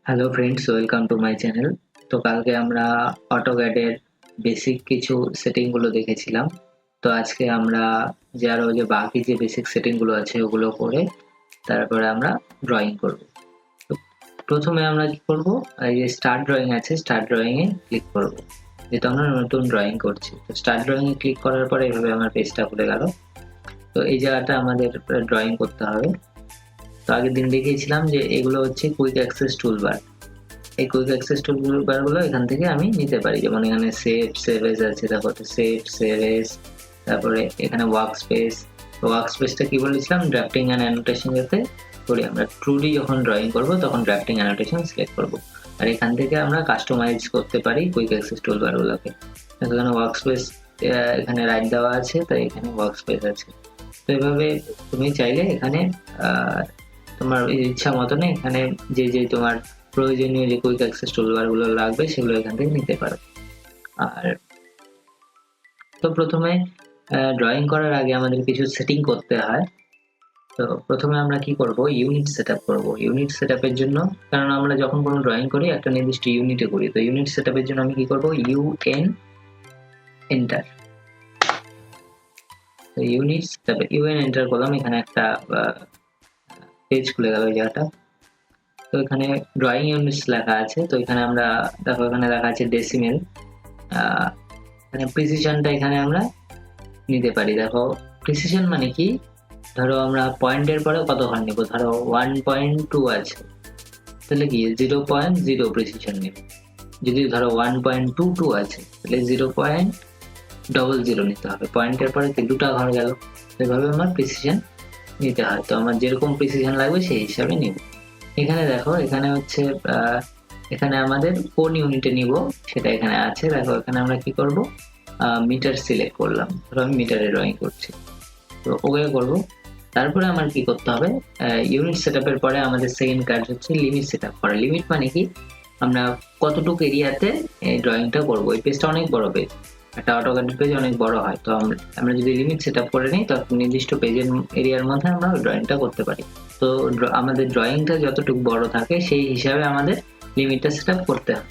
Hello friends, welcome to my channel. তো কালকে আমরা অটোক্যাডের বেসিক কিছু সেটিংগুলো দেখেছিলাম। তো আজকে আমরা যে বাকি যে বেসিক সেটিংগুলো আছে ওগুলো করে তারপরে আমরা ড্রয়িং করব। তো প্রথমে আমরা কি করব, এই যে স্টার্ট ড্রয়িং আছে, স্টার্ট ড্রয়িং এ ক্লিক করব। যেহেতু আমরা নতুন ড্রয়িং করছি, তো স্টার্ট ড্রয়িং এ ক্লিক করার পরে এভাবে আমার পেজটা খুলে গেল। তো এই জায়গাটা আমাদের ড্রয়িং করতে হবে। তো আগের দিন দেখিয়েছিলাম যে এগুলো হচ্ছে কুইক অ্যাক্সেস টুলবার। এই কুইক অ্যাক্সেস টুলবার গুলো এখান থেকে আমি নিতে পারি। যেমন এখানে সেভ, সেভ এজ আছে, তারপর সেভ, সেভ এজ, তারপরে এখানে ওয়ার্ক স্পেস। ওয়ার্ক স্পেসটা কি বলেছিলাম, ড্রাফটিং অ্যান্ড অ্যানোটেশন যাতে করি। আমরা ট্রুলি যখন ড্রয়িং করব তখন ড্রাফটিং অ্যানোটেশন সিলেক্ট করব। আর এখান থেকে আমরা কাস্টমাইজ করতে পারি কুইক অ্যাক্সেস টুলবার গুলোকে। এখানে ওয়ার্ক স্পেস, এখানে রাইট দেওয়া আছে, তাই এখানে ওয়ার্ক স্পেস আছে। তো এভাবে তুমি চাইলে এখানে তোমার ইচ্ছা মতন এখানে যে তোমার প্রয়োজনীয় যে কুইক অ্যাক্সেস টুলবার গুলো লাগবে সেগুলো এখান থেকে নিতে পারো। আর তো প্রথমে ড্রয়িং করার আগে আমাদের কিছু সেটিং করতে হয়। তো প্রথমে আমরা কি করব, ইউনিট সেটআপ করব। ইউনিট সেটআপের জন্য, কারণ আমরা যখন কোনো ড্রয়িং করি একটা নির্দিষ্ট ইউনিটে করি, তো ইউনিট সেটআপের জন্য আমি কি করব, ইউএন এন্টার। তো ইউনিট সেটআপে ইউএন এন্টার করলাম। এখানে একটা পেজ খুলে গেল এই জায়গাটা। তো এখানে ড্রয়িং ইউনিটস লেখা আছে। তো এখানে আমরা দেখো, এখানে লেখা আছে ডেসিমেল। এখানে প্রিসিশনটা এখানে আমরা নিতে পারি। দেখো প্রিসিশন মানে কি, ধরো আমরা পয়েন্টের পরে কত ঘর নিব, ধরো 1.2 আছে, তাহলে কি 0.0 প্রিসিশন নেব। যদি ধরো 1.22 আছে তাহলে 0.00 নিতে হবে। পয়েন্টের পরে দুটা ঘর গেল, এভাবে আমার প্রিসিশন নিতে হয়। তো আমার যেরকম প্রিসিশন লাগবে সেই হিসাবে নিব। এখানে দেখো, এখানে হচ্ছে এখানে আমাদের কোন ইউনিটে নিব সেটা এখানে আছে। দেখো এখানে আমরা কি করব, মিটার সিলেক্ট করলাম। ধরো আমি মিটারে ড্রয়িং করছি, তো ওকে করব। তারপরে আমার কি করতে হবে, ইউনিট সেটআপের পরে আমাদের সেকেন্ড কাজ হচ্ছে লিমিট সেটআপ করা। লিমিট মানে কি, আমরা কতটুকু এরিয়াতে এই ড্রয়িংটা করব। এই পেজটা অনেক বড় পেজ, একটা অটোক্যাড পেজ অনেক বড় হয়। তো আমরা যদি লিমিট সেটআপ করে নিই, তখন নির্দিষ্ট পেজের এরিয়ার মধ্যে আমরা ড্রয়িংটা করতে পারি। তো আমাদের ড্রয়িংটা যতটুকু বড় থাকে সেই হিসাবে আমাদের লিমিটটা সেটআপ করতে হয়।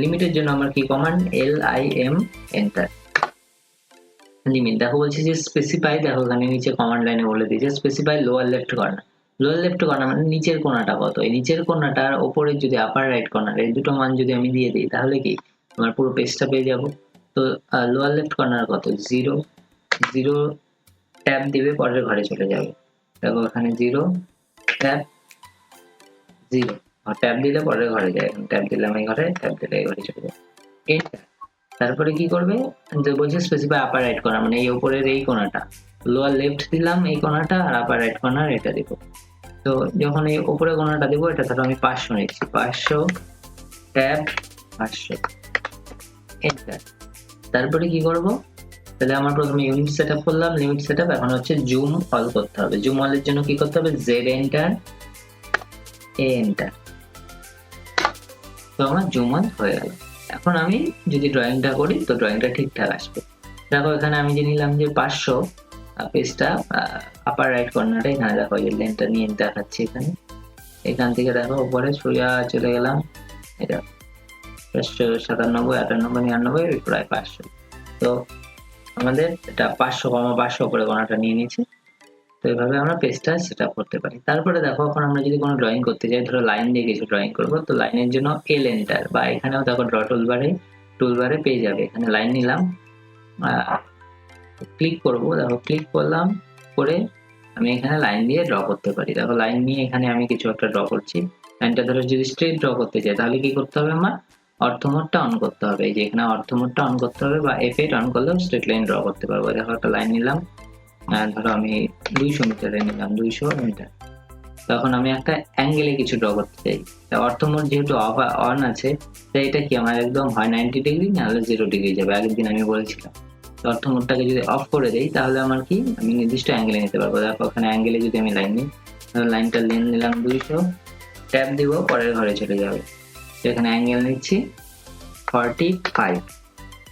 লিমিটের জন্য আমার কি কমান্ড, LIM এন্টার। লিমিট দেখো বলছি যে স্পেসিফাই, দেখো এখানে নিচে কমান্ড লাইনে বলে দিয়েছে specify lower left corner. Lower left corner মানে নিচের কোণাটা কত। এই নিচের কোণাটার ওপরে যদি আপার রাইট কর্নার, এই দুটো মান যদি আমি দিয়ে দিই তাহলে কি আমার পুরো পেজটা পেয়ে যাব। তো লোয়ার লেফট কর্নার কত, 0, 0 ট্যাব দিবে, পরের ঘরে চলে যাবে। দেখো এখানে 0 ট্যাব 0, ট্যাব দিলে পরের ঘরে যায়। ট্যাব দিলাম এই ঘরে, ট্যাব দিলে এই ঘরে চলে যাবে। এন্টার। তারপরে কি করবে, যে বলছে স্পেসিফাই আপার রাইট কর্নার মানে এই উপরের এই কোণাটা। লোয়ার লেফট দিলাম এই কোণাটা, আর আপার রাইট কর্নার এটা দিব। তো যখন এই উপরে কোণাটা দিব, এটা ধরো আমি 500 নিচ্ছি, 500 ট্যাব 500 এন্টার। তারপরে কি করব, তাহলে আমার প্রথমে ইউনিট সেটআপ করলাম, লিমিট সেটআপ। এখন হচ্ছে জুম অল করতে হবে। জুম অলের জন্য কি করতে হবে, জেড এন্টার, এ এন্টার। তো আমার জুম অল হয়ে গেল। এখন আমি যদি ড্রয়িংটা করি তো ড্রয়িংটা ঠিকঠাক আসবে। দেখো এখানে আমি যে নিলাম যে 500, পেজটা আপার রাইট কর্নারে, এখানে দেখো এই লেনটা নিয়ে দেখাচ্ছি। এখান থেকে দেখো উপরে সোজা চলে গেলাম, এটা 97, 98, 99, প্রায় 500। তো আমাদের এটা 500, করে কোণাটা নিয়ে নিয়েছি। তো এইভাবে আমরা পেজটা সেট আপ করতে পারি। তারপরে দেখো এখন আমরা যদি কোনো ড্রয়িং করতে চাই, ধরো লাইন দিয়ে কিছু ড্রয়িং করবো, তো লাইনের জন্য এল এন্টার, বা এখানেও দেখো ড্র টুলবারে পেয়ে যাবে। এখানে লাইন নিলাম, ক্লিক করব। দেখো ক্লিক করলাম, করে আমি এখানে লাইন দিয়ে ড্র করতে পারি। দেখো লাইন নিয়ে এখানে আমি কিছু একটা ড্র করছি। লাইনটা ধরো যদি স্ট্রেট ড্র করতে চাই তাহলে কি করতে হবে, আমার অর্থ মোডটা অন করতে হবে। এই যে এখানে অর্থ মোডটা অন করতে হবে, বা F8 অন করলেও স্ট্রেট লাইন ড্র করতে পারবো। দেখো একটা লাইন নিলাম, ধরো আমি 200 মিটারে নিলাম, 200 মিটার। তখন আমি একটা অ্যাঙ্গেলে কিছু ড্র করতে চাই। অর্থ মোড যেহেতু অন আছে, তাই এটা কি আমার একদম হয় 90 ডিগ্রি, নাহলে 0 ডিগ্রি যাবে। আগের দিন আমি বলেছিলাম। অর্থ মোডটাকে যদি অফ করে দেই তাহলে আমার কি, আমি নির্দিষ্ট অ্যাঙ্গেলে নিতে পারবো। দেখো ওখানে অ্যাঙ্গেলে যদি আমি লাইন নিই, লাইনটা লেন নিলাম 200, ট্যাব দিব, পরের ঘরে চলে যাবে। এখানে অ্যাঙ্গেল নিচ্ছি 45,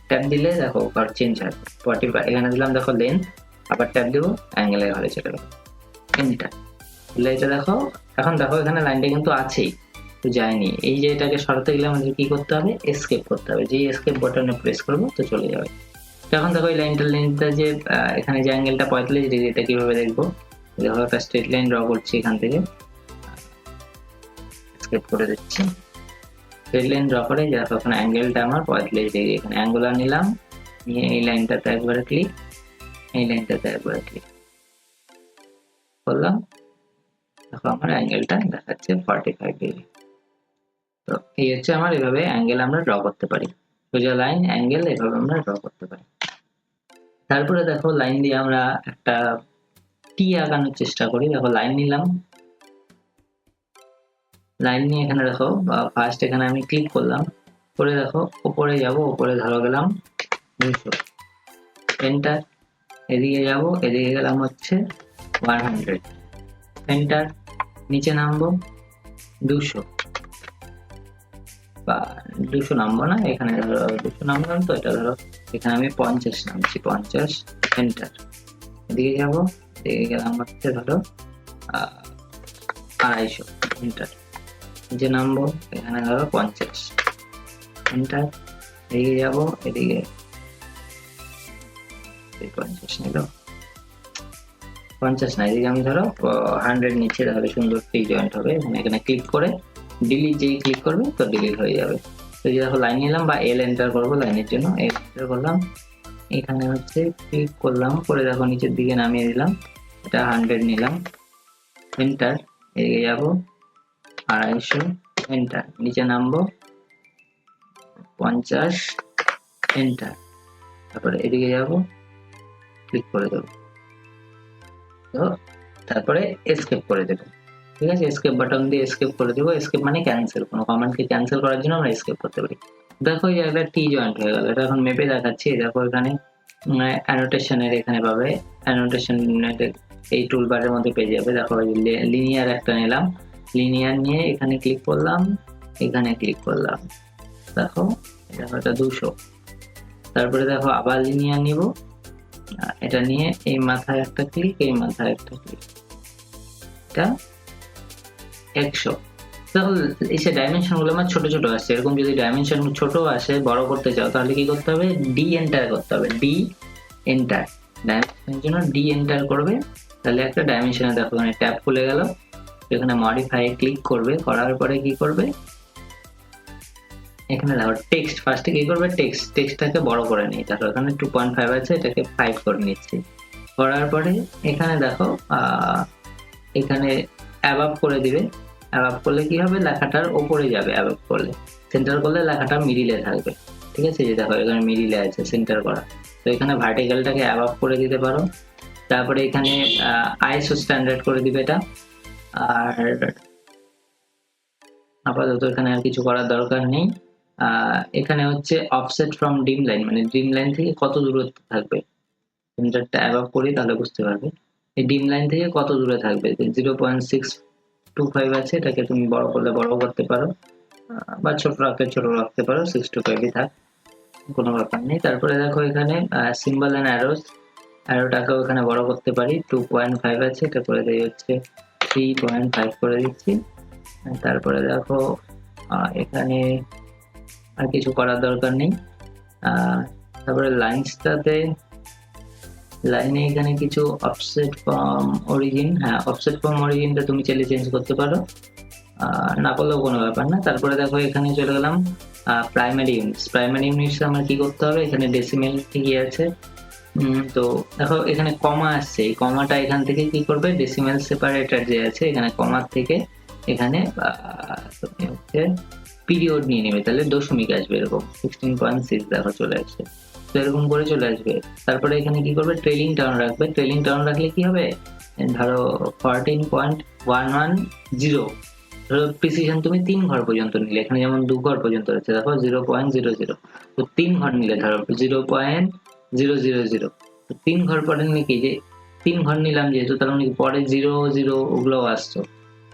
ট্যাব দিলে দেখো চেঞ্জ হয় 45। এখানে দিলাম দেখো লেন, আবার ট্যাব দিব, অ্যাঙ্গেলের ঘরে চলে গেল। এন্টার। তাহলে এটা দেখো, এখন দেখো এখানে লাইনটা কিন্তু আছেই, তো যায়নি। এই যে এটাকে সরাতে গেলে আমাদের কি করতে হবে, এসকেপ করতে হবে। যেই এসকেপ বাটনে প্রেস করবো তো চলে যাবে। এখন দেখো এই লাইনটার লেন্থটা যে এখানে যে অ্যাঙ্গেলটা 45 ডিগ্রি, এটা কিভাবে দেখবো? দেখো একটা স্ট্রেট লাইন ড্র করছি, এখান থেকে এসকেপ করে দিচ্ছি। স্ট্রেট লাইন ড্র করে দেখো এখন অ্যাঙ্গেলটা আমার 45 ডিগ্রি। এখানে অ্যাঙ্গুলার নিলাম, নিয়ে এই লাইনটাতে একবারে ক্লিক, এই লাইনটাতে একবারে ক্লিক করলাম। দেখো আমার অ্যাঙ্গেলটা দেখাচ্ছে 45 ডিগ্রি। তো এই হচ্ছে আমার, এভাবে অ্যাঙ্গেল আমরা ড্র করতে পারি। সোজা লাইন অ্যাঙ্গেল এভাবে আমরা ড্র করতে পারি। তারপরে দেখো লাইন দিয়ে আমরা একটা টি আঁকানোর চেষ্টা করি। দেখো লাইন নিলাম, লাইন নিয়ে এখানে দেখো ফার্স্ট এখানে আমি ক্লিক করলাম, করে দেখো উপরে যাব, উপরে ধরো গেলাম 200, এন্টার। এদিকে যাব, এদিকে গেলাম হচ্ছে 100, এন্টার। নিচে নামবো 200 বা 200 নামবো না, এখানে ধরো 200 নামলাম, তো এটা ধরো এখানে আমি 50 নামছি, 50, এন্টার। এদিকে যাব, এদিকে গেলাম হচ্ছে ধরো 250, এন্টার। নিচে নামবো, এখানে ধরো 50, এন্টার। এদিকে যাব, এদিকে 50 নিল, 50 না, এদিকে আমি ধরো 100 নিচে, তাহলে সুন্দর ফ্রি জয়েন্ট হবে। এখানে ক্লিক করে ডিলিট, যেই ক্লিক করবে তো ডিলিট হয়ে যাবে। তো এই দেখো লাইন নিলাম বা এল এন্টার করবো লাইনের জন্য, এল এন্টার করলাম, এখানে হচ্ছে ক্লিক করলাম, করে দেখো নিচের দিকে নামিয়ে দিলাম, এটা 100 নিলাম, এন্টার। এদিকে যাব 250, এন্টার। নিচে নামবো 50, এন্টার। তারপরে এদিকে যাব, ক্লিক করে দেবো, তো তারপরে এসকেপ করে দেবো। ঠিক আছে, এসকেপ বাটন দিয়ে এসকেপ করে দেবো। এসকেপ মানে ক্যান্সেল, কোনো কমান্ডকে ক্যান্সেল করার জন্য আমরা এসকেপ করতে পারি। দেখো এই জায়গাটা টি জয়েন্ট হয়ে গেল, এটা এখন মেপে দেখাচ্ছি। দেখো এখানে অ্যানোটেশনের এখানে পাবে, অ্যানোটেশন এই টুলবারের মধ্যে পেয়ে যাবে। দেখো লিনিয়ার একটা নিলাম, লিনিয়ার নিয়ে এখানে ক্লিক করলাম, এখানে ক্লিক করলাম, দেখো এটা 200। তারপরে দেখো আবার লিনিয়ার নিব, এটা নিয়ে এই মাথায় একটা ক্লিক, এই মাথায় একটা ক্লিক, এটা 100। এই যে ডাইমেনশন গুলো আমার ছোট ছোট আসছে, এরকম যদি ডাইমেনশন ছোট আসে, বড় করতে চাও, তাহলে কি করতে হবে, ডি এন্টার করতে হবে, ডি এন্টার। ডাইমেনশনের জন্য ডি এন্টার করবে, তাহলে একটা ডাইমেনশনে দেখো এখানে ট্যাব খুলে গেল। এখানে মডিফাই ক্লিক করবে, করার পরে কি করবে, এখানে দেখো টেক্সট, ফার্স্টে কি করবে, টেক্সটটাকে বড় করে নিই। দেখো এখানে 2.5 আছে, এটাকে 5 করে নিচ্ছি। করার পরে এখানে দেখো এখানে অ্যাবাব করে দিবে। অ্যাবাব করলে কি হবে, লেখাটার ওপরে যাবে। অ্যাবাব করলে, সেন্টার করলে লেখাটা মিডিলে থাকবে। ঠিক আছে, যে দেখো এখানে মিডিলে আছে সেন্টার করা, তো এখানে ভার্টিক্যালটাকে অ্যাবাব করে দিতে পারো। তারপরে এখানে আইএসও স্ট্যান্ডার্ড করে দিবে এটা। আর আপাতত এখানে আর কিছু করার দরকার নেই। এখানে হচ্ছে অফসেট ফ্রম ডিম লাইন, মানে ডিম লাইন থেকে কত দূরত্ব থাকবে, সেন্টারটা অ্যাবাব করি তাহলে বুঝতে পারবে। এই ডিম লাইন থেকে কত দূরে থাকবে, 0.625 আছে, এটাকে তুমি বড় করলে বড় করতে পারো, বা ছোট রাখতে পারো, 625 থাক, কোনো ব্যাপার নেই। তারপরে দেখো এখানে সিম্বল অ্যান্ড অ্যারোটাকেও এখানে বড় করতে পারি, 2.5 আছে, এটা করে দেই হচ্ছে 3.5 করে দিচ্ছি। তারপরে দেখো এখানে আর কিছু করার দরকার নেই। তারপরে লাইনসটাতে, লাইনে এখানে কিছু অফসেট ফ্রম অরিজিন, হ্যাঁ অফসেট ফ্রম অরিজিনটা তুমি চাইলে চেঞ্জ করতে পারো, না করলেও কোনো ব্যাপার না। তারপরে দেখো এখানে চলে গেলাম প্রাইমারি ইউনিটস। প্রাইমারি ইউনিটস আমার কি করতে হবে, এখানে ডেসিমেল ঠিকই আছে, তো দেখো এখানে কমা আসছে, এই কমাটা এখান থেকে কি করবে, ডেসিমেল সেপারেটর যে আছে এখানে কমার থেকে এখানে তুমি হচ্ছে পিরিয়ড নিয়ে নেবে, তাহলে দশমিক আসবে, এরকম 16.6 দেখো চলে আসছে, তো এরকম করে চলে আসবে। তারপরে এখানে কি করবে, ট্রেলিং টার্ন রাখবে। ট্রেলিং টার্ন রাখলে কি হবে, ধরো 14.110, ধরো প্রিসিশন তুমি 3 ঘর পর্যন্ত নিলে, এখানে যেমন 2 ঘর পর্যন্ত রয়েছে, দেখো 0.00, তো 3 ঘর নিলে ধরো 0.000, তো 3 ঘর পরে নিলে কি, যে 3 ঘর নিলাম যেহেতু, তার মানে পরে 0 ওগুলো আসতো,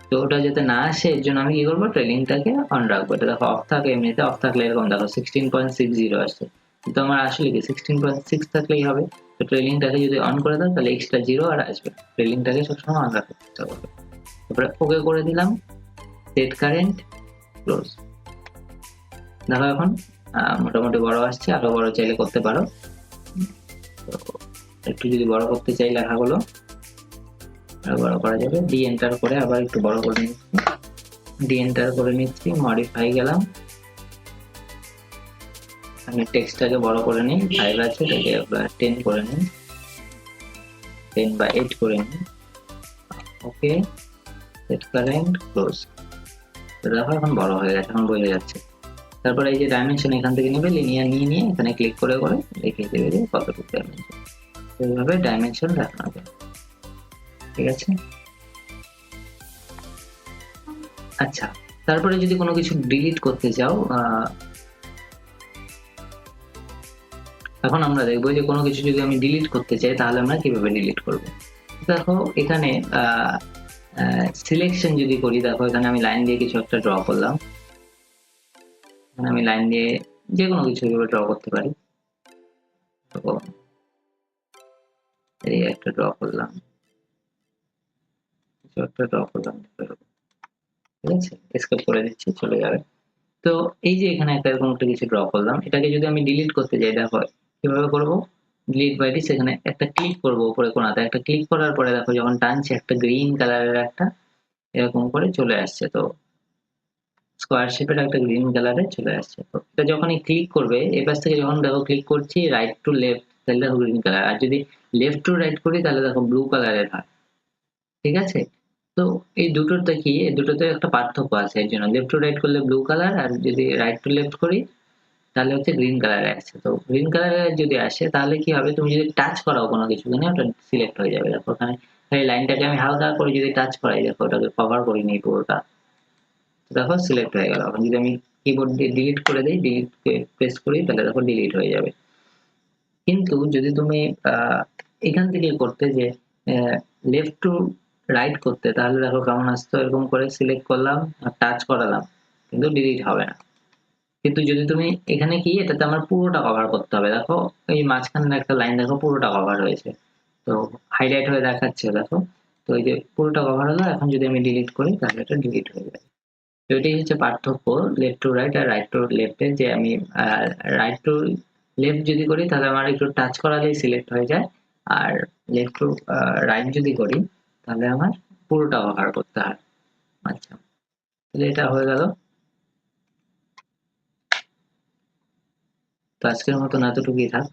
তো ওটা যাতে না আসে এর জন্য আমি কি করবো, ট্রেলিংটাকে অন রাখবো। এটা দেখো অফ থাকে, এমনিতে অফ থাকলে এরকম দেখো 16.60 আসছে, কিন্তু আমার আসলে কি 16.6 থাকলেই হবে। তো ট্রেলিংটাকে যদি অন করে দাও তাহলে এক্সট্রা 0 আর আসবে। ট্রেলিংটাকে সবসময় অন রাখতে চেষ্টা করবে। তারপরে ওকে করে দিলাম, সেট কারেন্ট, ক্লোজ। দেখো এখন মোটামুটি বড় আসছে, আরো বড় চাইলে করতে পারো। তো একটু যদি বড় করতে চাই লেখাগুলো আরো বড় করা যাবে। ডি এন্টার করে আবার একটু বড় করে নিচ্ছি, ডি এন্টার করে নিচ্ছি, মডিফাই গেলাম, আমি টেক্সটটাকে বড় করে নিই, 5 আছে এটাকে 10 করে নিই, 10 বা 8 করে নিই, ওকে, সেট কারেন্ট, ক্লোজ। তো দেখো এখন বড় হয়ে গেছে, এখন বোঝা যাচ্ছে। তারপর এই যে ডাইমেনশন এখান থেকে নেবে, লিনিয়ার নিয়ে এখানে ক্লিক করে দেখিয়ে দেবে যে কতটুকু ডাইমেনশন। এইভাবে ডাইমেনশন দেখানো যায়, ঠিক আছে। আচ্ছা, তারপরে যদি কোনো কিছু ডিলিট করতে চাও, এখন আমরা দেখবো যে কোনো কিছু যদি আমি ডিলিট করতে চাই তাহলে আমরা কিভাবে ডিলিট করব। দেখো এখানে সিলেকশন যদি করি, দেখো এখানে আমি লাইন দিয়ে কিছু একটা ড্র করলাম, আমি লাইন দিয়ে যে কোনো কিছু ড্র করতে পারি, এই একটা ড্র করলাম, কিছু একটা ড্র করলাম, ঠিক আছে, স্কেপ করে দিচ্ছি, চলে যাবে। তো এই যে এখানে একটা এরকম একটা কিছু ড্র করলাম, এটাকে যদি আমি ডিলিট করতে যাই, দেখো কিভাবে করব, ডিলিট বাই দিস, এখানে একটা ক্লিক করব, উপরে কোণাতে একটা ক্লিক করার পরে দেখো যখন টানছি একটা গ্রিন কালারের একটা এরকম করে চলে আসছে, তো স্কোয়ার শেপের একটা গ্রিন কালারে চলে আসছে। তো এটা যখনই ক্লিক করবে, এই পাশ থেকে যখন দেখো ক্লিক করছি রাইট টু লেফট, তাহলে দেখো গ্রিন কালার, আর যদি লেফট টু রাইট করি তাহলে দেখো ব্লু কালারের হয়, ঠিক আছে। তো এই দুটোতে কি, এই দুটোতে একটা পার্থক্য আছে, এর জন্য লেফট টু রাইট করলে ব্লু কালার, আর যদি রাইট টু লেফট করি তাহলে হচ্ছে গ্রিন কালারে আসছে। তো গ্রিন কালারে যদি আসে তাহলে কি হবে, তুমি যদি টাচ করাও কোনো কিছু, ওটা সিলেক্ট হয়ে যাবে। দেখো ওখানে এই লাইনটাকে আমি হালকা করে যদি টাচ করাই, দেখো ওটাকে কভার করে নিই পুরোটা, দেখো সিলেক্ট হয়ে গেল। এখন যদি আমি কিবোর্ড দিয়ে ডিলিট করে দিই, ডিলিট প্রেস করি, তাহলে দেখো ডিলিট হয়ে যাবে। কিন্তু যদি তুমি এখান থেকে করতে যে লেফট টু রাইট করতে, তাহলে দেখো কেমন আসতো, এরকম করে সিলেক্ট করলাম আর টাচ করালাম, কিন্তু ডিলিট হবে না। কিন্তু যদি তুমি এখানে কি, এটাতে আমার পুরোটা কভার করতে হবে, দেখো এই মাঝখানে একটা লাইন দেখো পুরোটা কভার হয়েছে, তো হাইলাইট হয়ে দেখাচ্ছে, দেখো। তো এই যে পুরোটা কভার হলো, এখন যদি আমি ডিলিট করি তাহলে এটা ডিলিট হয়ে যাবে। তো এটাই হচ্ছে পার্থক্য লেফট টু রাইট আর রাইট টু লেফটের, যে আমি রাইট টু লেফট যদি করি তাহলে আমার একটু টাচ করালেই সিলেক্ট হয়ে যায়, আর লেফট টু রাইট যদি করি তাহলে আমার পুরোটা কভার করতে হয়। আচ্ছা, তাহলে এটা হয়ে গেল। তো আজকের মতন এতটুকুই থাক।